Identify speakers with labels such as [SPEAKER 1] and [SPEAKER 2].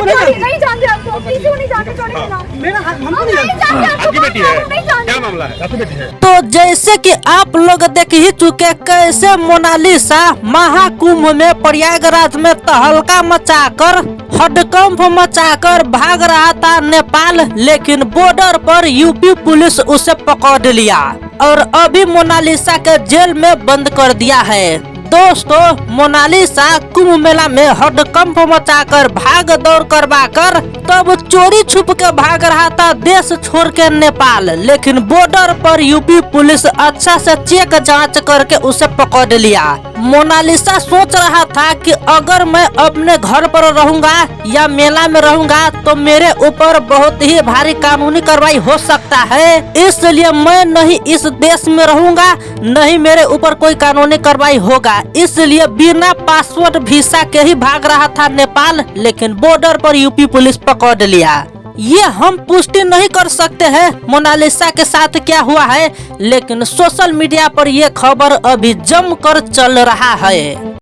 [SPEAKER 1] नहीं जानते आपको, किसी को नहीं जानते, मेरा हमको नहीं जानते।
[SPEAKER 2] आपकी बेटी है, क्या मामला है? आपकी बेटी है।
[SPEAKER 3] तो जैसे कि आप लोग देख ही चुके कैसे मोनालिसा महाकुंभ में प्रयागराज में तहलका मचाकर हडकंप मचाकर भाग रहा था नेपाल, लेकिन बॉर्डर पर यूपी पुलिस उसे पकड़ लिया और अभी मोनालिसा के जेल में बंद कर दिया है। दोस्तों, मोनालिसा कुंभ मेला में हडकंप मचाकर भाग दौड़ करवाकर तब चोरी छुप के भाग रहा था देश छोड़ के नेपाल, लेकिन बॉर्डर पर यूपी पुलिस अच्छा से चेक जांच करके उसे पकड़ लिया। मोनालिसा सोच रहा था कि अगर मैं अपने घर पर रहूंगा या मेला में रहूंगा तो मेरे ऊपर बहुत ही भारी कानूनी कार्रवाई हो सकता है, इसलिए मैं नहीं इस देश में रहूंगा, नहीं मेरे ऊपर कोई कानूनी कार्रवाई होगा, इसलिए बिना पासपोर्ट वीसा के ही भाग रहा था नेपाल, लेकिन बॉर्डर पर यूपी पुलिस पकड़ लिया। ये हम पुष्टि नहीं कर सकते हैं मोनालिसा के साथ क्या हुआ है, लेकिन सोशल मीडिया पर यह खबर अभी जमकर चल रहा है।